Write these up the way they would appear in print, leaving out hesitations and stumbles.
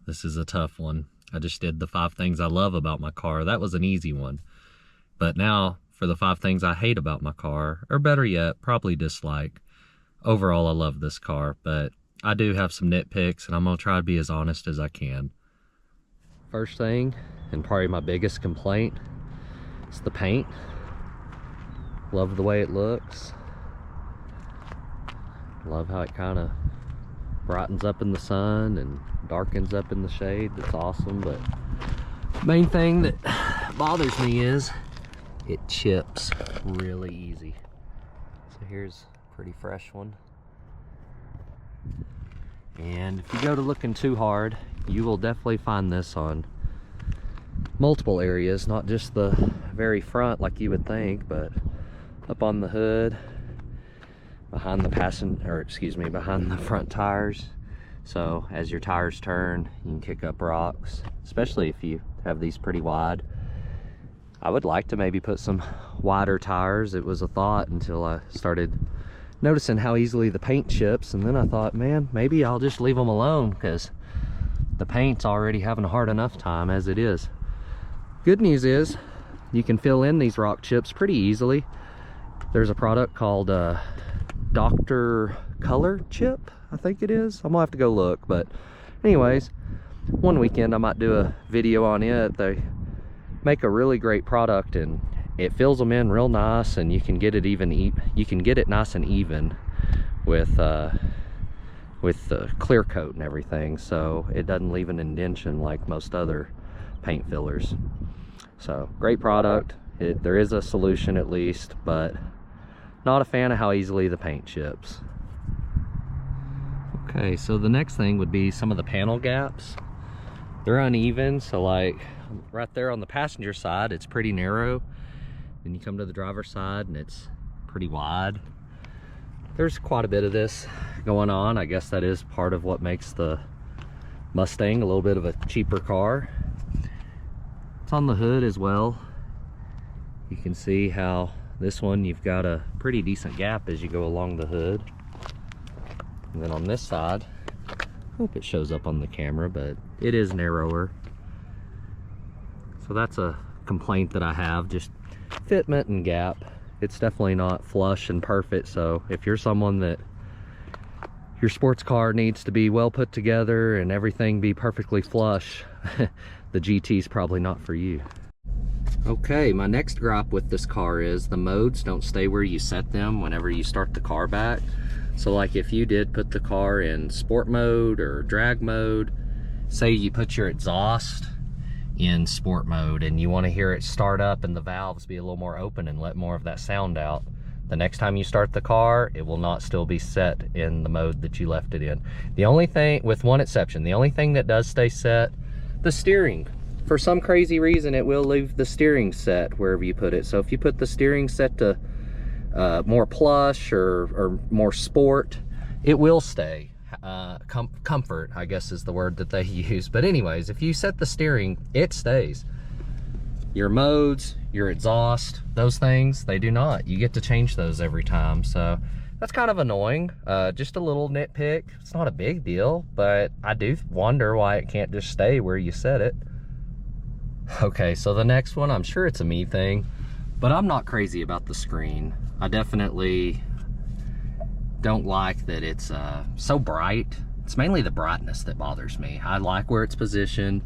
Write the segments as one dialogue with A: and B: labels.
A: this is a tough one. I just did the 5 things I love about my car. That was an easy one. But now for the 5 things I hate about my car, or better yet, probably dislike. Overall, I love this car, but I do have some nitpicks, and I'm gonna try to be as honest as I can. First thing, and probably my biggest complaint, is the paint. Love the way it looks. Love how it kind of brightens up in the sun and darkens up in the shade. That's awesome. But main thing that bothers me is it chips really easy. So here's a pretty fresh one. And if you go to looking too hard, you will definitely find this on multiple areas, not just the very front like you would think, but up on the hood, behind the behind the front tires. So as your tires turn, you can kick up rocks, especially if you have these pretty wide. I would like to maybe put some wider tires. It was a thought until I started noticing how easily the paint chips, and then I thought, man, maybe I'll just leave them alone because the paint's already having a hard enough time as it is. Good news is you can fill in these rock chips pretty easily. There's a product called Dr. Color Chip, I think it is. I'm gonna have to go look, but anyways, one weekend I might do a video on it. They make a really great product, and it fills them in real nice, and you can get it nice and even with the clear coat and everything, so it doesn't leave an indentation like most other paint fillers. So great product. There is a solution at least, but not a fan of how easily the paint chips. Okay, so the next thing would be some of the panel gaps. They're uneven, so like right there on the passenger side, it's pretty narrow. Then you come to the driver's side and it's pretty wide. There's quite a bit of this going on. I guess that is part of what makes the Mustang a little bit of a cheaper car. It's on the hood as well. You can see how this one, you've got a pretty decent gap as you go along the hood. And then on this side, I hope it shows up on the camera, but it is narrower. So that's a complaint that I have, just fitment and gap. It's definitely not flush and perfect, so if you're someone that your sports car needs to be well put together and everything be perfectly flush, the GT is probably not for you. Okay, my next gripe with this car is the modes don't stay where you set them whenever you start the car back. So like if you did put the car in sport mode or drag mode, say you put your exhaust in sport mode and you want to hear it start up and the valves be a little more open and let more of that sound out, the next time you start the car, it will not still be set in the mode that you left it in. The only thing, with one exception, the only thing that does stay set, the steering. For some crazy reason, it will leave the steering set wherever you put it. So if you put the steering set to more plush or more sport, it will stay. Comfort, I guess, is the word that they use. But anyways, if you set the steering, it stays. Your modes, your exhaust, those things, they do not. You get to change those every time. So that's kind of annoying. Just a little nitpick. It's not a big deal, but I do wonder why it can't just stay where you set it. Okay, so the next one, I'm sure it's a me thing, but I'm not crazy about the screen. I definitely don't like that it's so bright. It's mainly the brightness that bothers me. I like where it's positioned.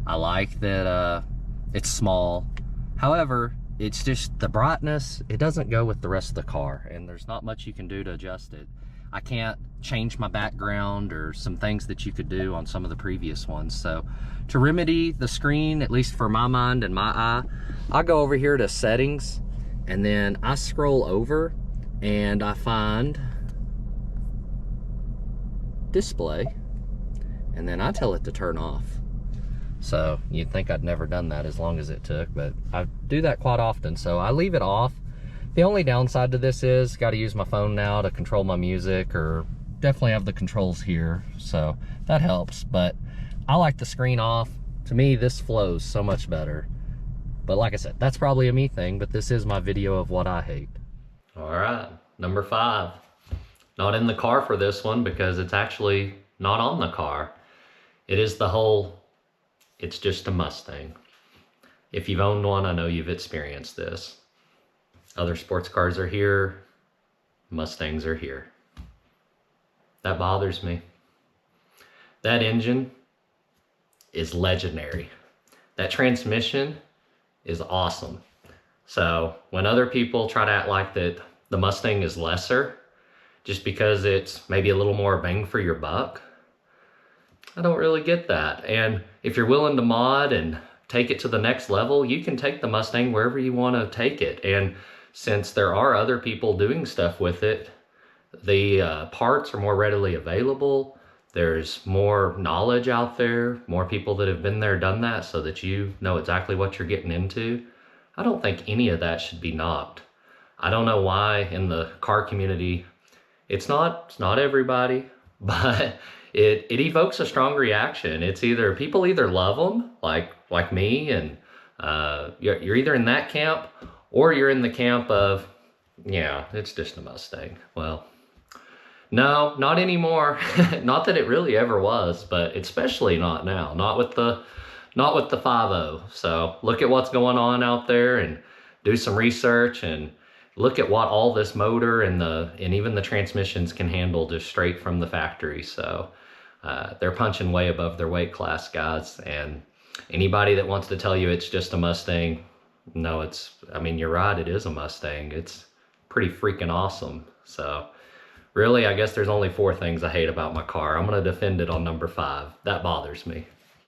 A: I like that it's small. However, it's just the brightness, it doesn't go with the rest of the car, and there's not much you can do to adjust it. I can't change my background or some things that you could do on some of the previous ones. So to remedy the screen, at least for my mind and my eye, I go over here to settings, and then I scroll over and I find display, and then I tell it to turn off. So you'd think I'd never done that as long as it took, but I do that quite often, so I leave it off. The only downside to this is got to use my phone now to control my music, or definitely have the controls here, so that helps. But I like the screen off. To me, this flows so much better. But like I said, that's probably a me thing, but this is my video of what I hate. All right, number 5. Not in the car for this one because it's actually not on the car. It is the whole, it's just a Mustang. If you've owned one, I know you've experienced this. Other sports cars are here, Mustangs are here. That bothers me. That engine is legendary. That transmission is awesome. So when other people try to act like that the Mustang is lesser, just because it's maybe a little more bang for your buck, I don't really get that. And if you're willing to mod and take it to the next level, you can take the Mustang wherever you want to take it. And since there are other people doing stuff with it, the parts are more readily available. There's more knowledge out there, more people that have been there, done that, so that you know exactly what you're getting into. I don't think any of that should be knocked. I don't know why in the car community, it's not everybody, but it evokes a strong reaction. It's either people either love them, like me, and you're either in that camp, or you're in the camp of, yeah, it's just a Mustang. Well, no, not anymore. Not that it really ever was, but especially not now. Not with the 5.0. So look at what's going on out there and do some research and look at what all this motor and even the transmissions can handle just straight from the factory. So they're punching way above their weight class, guys. And anybody that wants to tell you it's just a Mustang, no, I mean, you're right, it is a Mustang. It's pretty freaking awesome. So really, I guess there's only 4 things I hate about my car. I'm gonna defend it on number 5. That bothers me.